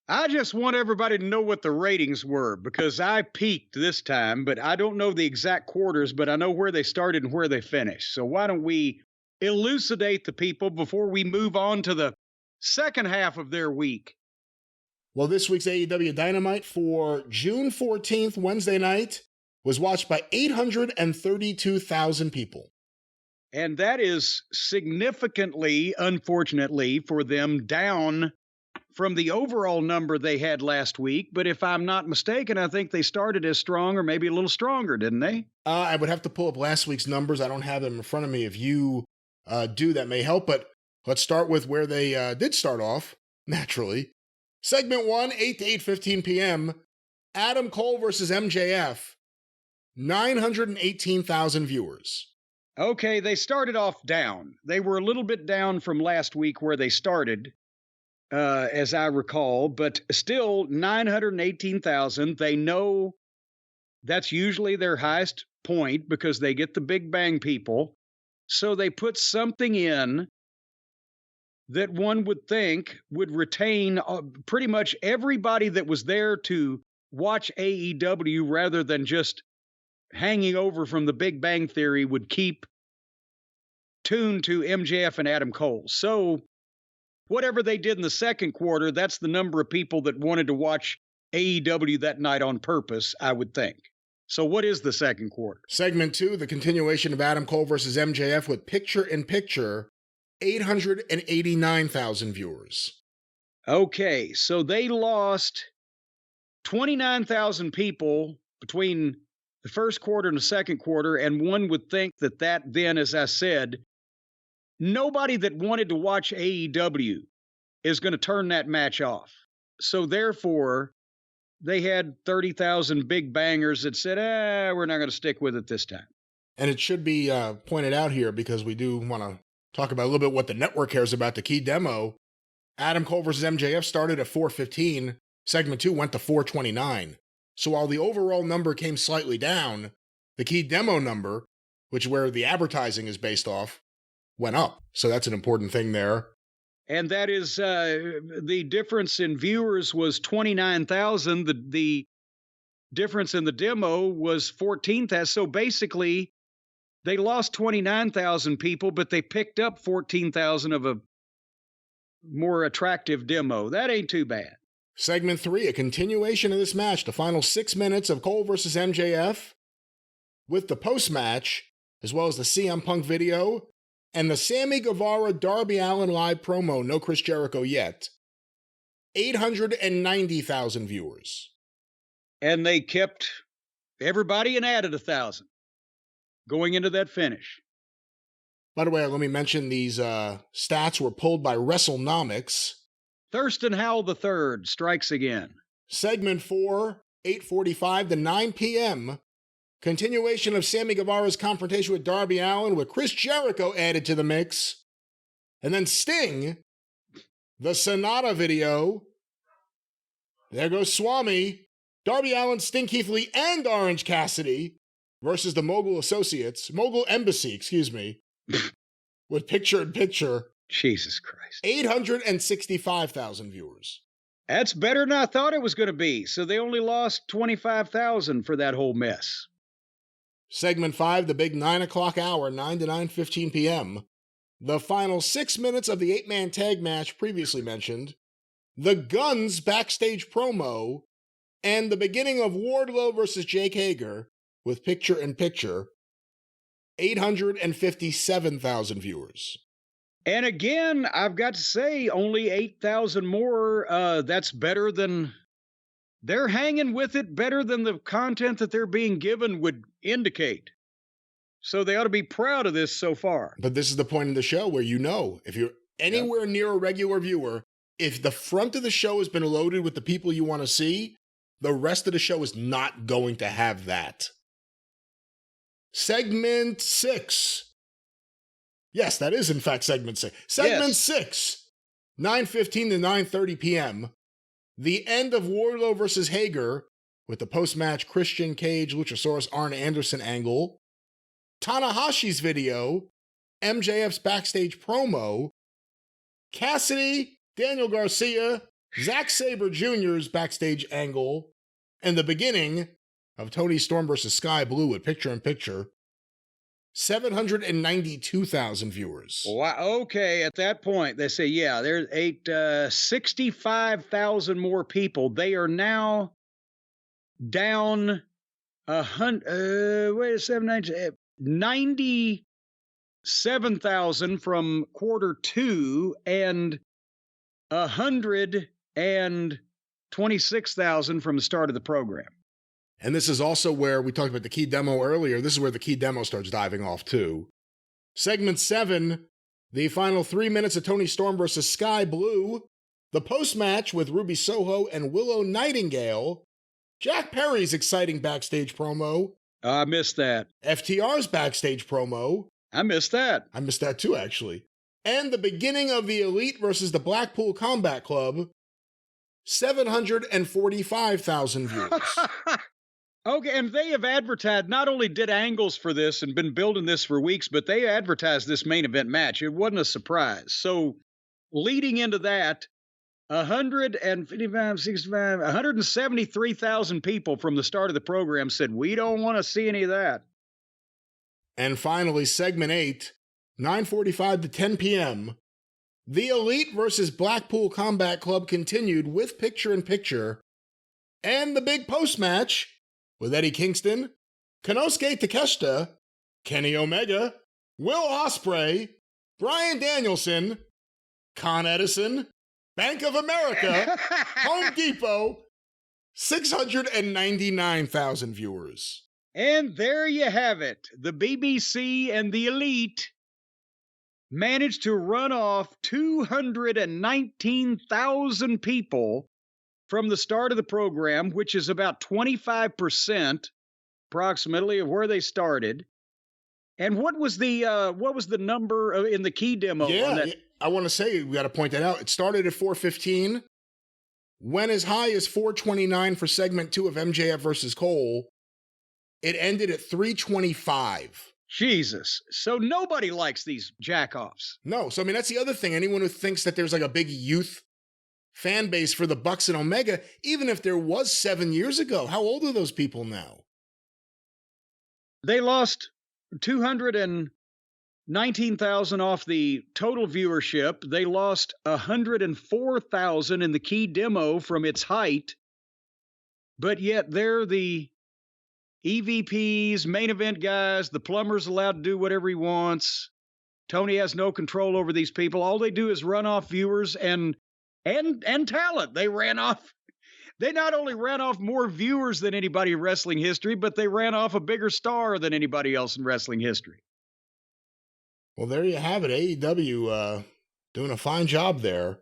I just want everybody to know what the ratings were because I peaked this time, but I don't know the exact quarters, but I know where they started and where they finished. So why don't we elucidate the people before we move on to the second half of their week? Well, this week's AEW Dynamite for June 14th, Wednesday night, was watched by 832,000 people. And that is significantly, unfortunately, for them down from the overall number they had last week. But if I'm not mistaken, I think they started as strong or maybe a little stronger, didn't they? I would have to pull up last week's numbers. I don't have them in front of me. If you do, that may help. But let's start with where they did start off, naturally. Segment 1, 8 to 8:15 p.m., Adam Cole versus MJF, 918,000 viewers. Okay, they started off down. They were a little bit down from last week where they started, as I recall, but still 918,000. They know that's usually their highest point because they get the Big Bang people. So they put something in that one would think would retain pretty much everybody that was there to watch AEW rather than just hanging over from the Big Bang Theory would keep tuned to MJF and Adam Cole. So whatever they did in the second quarter, that's the number of people that wanted to watch AEW that night on purpose, I would think. So what is the second quarter? Segment 2, the continuation of Adam Cole versus MJF with picture-in-picture, 889,000 viewers. Okay, so they lost 29,000 people between the first quarter and the second quarter, and one would think that then, as I said, nobody that wanted to watch AEW is going to turn that match off. So therefore, they had 30,000 big bangers that said, we're not going to stick with it this time. And it should be pointed out here because we do want to talk about a little bit what the network cares about. The key demo, Adam Cole versus MJF started at 415. Segment 2 went to 429. So while the overall number came slightly down, the key demo number, which where the advertising is based off, went up. So that's an important thing there. And that is the difference in viewers was 29,000. The difference in the demo was 14,000. So basically, they lost 29,000 people, but they picked up 14,000 of a more attractive demo. That ain't too bad. Segment 3, a continuation of this match, the final 6 minutes of Cole versus MJF, with the post-match, as well as the CM Punk video, and the Sammy Guevara Darby Allin live promo, no Chris Jericho yet. 890,000 viewers. And they kept everybody and added 1,000 going into that finish. By the way, let me mention these stats were pulled by WrestleNomics. Thurston Howell III strikes again. Segment 4, 8:45 to 9 p.m., continuation of Sammy Guevara's confrontation with Darby Allin with Chris Jericho added to the mix. And then Sting, the Sonata video. There goes Swami. Darby Allin, Sting Keith Lee, and Orange Cassidy versus the Mogul Embassy, with picture-in-picture. Jesus Christ. 865,000 viewers. That's better than I thought it was going to be. So they only lost 25,000 for that whole mess. Segment 5, the big 9 o'clock hour, 9 to 9:15 p.m. The final 6 minutes of the 8-man tag match previously mentioned, the Guns backstage promo, and the beginning of Wardlow versus Jake Hager with picture-in-picture, 857,000 viewers. And again, I've got to say, only 8,000 more. That's better than... They're hanging with it better than the content that they're being given would indicate. So they ought to be proud of this so far. But this is the point of the show where if you're anywhere near a regular viewer, if the front of the show has been loaded with the people you want to see, the rest of the show is not going to have that. Segment 6. Yes, that is in fact segment 6. Segment 6, 9:15 to 9:30 p.m. The end of Wardlow versus Hager with the post-match Christian Cage, Luchasaurus, Arn Anderson angle. Tanahashi's video, MJF's backstage promo. Cassidy, Daniel Garcia, Zack Sabre Jr.'s backstage angle, and the beginning of Tony Storm versus Sky Blue at picture-in-picture, 792,000 viewers. Wow. Okay, at that point, they say, yeah, there's 65,000 more people. They are now down 97,000 from quarter two and 126,000 from the start of the program. And this is also where we talked about the key demo earlier. This is where the key demo starts diving off too. Segment 7, the final 3 minutes of Tony Storm versus Sky Blue, the post-match with Ruby Soho and Willow Nightingale, Jack Perry's exciting backstage promo. I missed that. FTR's backstage promo. I missed that. I missed that too, actually. And the beginning of the Elite versus the Blackpool Combat Club, 745,000 viewers. Okay, and they have advertised, not only did angles for this and been building this for weeks, but they advertised this main event match. It wasn't a surprise. So leading into that, 173,000 people from the start of the program said, we don't want to see any of that. And finally, segment 8, 9:45 to 10 p.m., the Elite versus Blackpool Combat Club continued with picture-in-picture, and the big post-match with Eddie Kingston, Konosuke Takeshita, Kenny Omega, Will Ospreay, Bryan Danielson, Con Edison, Bank of America, Home Depot, 699,000 viewers. And there you have it. The BBC and the Elite managed to run off 219,000 people from the start of the program, which is about 25% approximately of where they started. And what was the number in the key demo? Yeah, I want to say, we got to point that out. It started at 415, went as high as 429 for segment 2 of MJF versus Cole. It ended at 325. Jesus. So nobody likes these jackoffs. No. So, I mean, that's the other thing. Anyone who thinks that there's like a big youth fan base for the Bucks and Omega, even if there was 7 years ago, how old are those people now? They lost 219,000 off the total viewership. They lost 104,000 in the key demo from its height. But yet they're the EVPs, main event guys. The plumber's allowed to do whatever he wants. Tony has no control over these people. All they do is run off viewers and talent. They not only ran off more viewers than anybody in wrestling history, but they ran off a bigger star than anybody else in wrestling history. Well, there you have it. AEW doing a fine job there.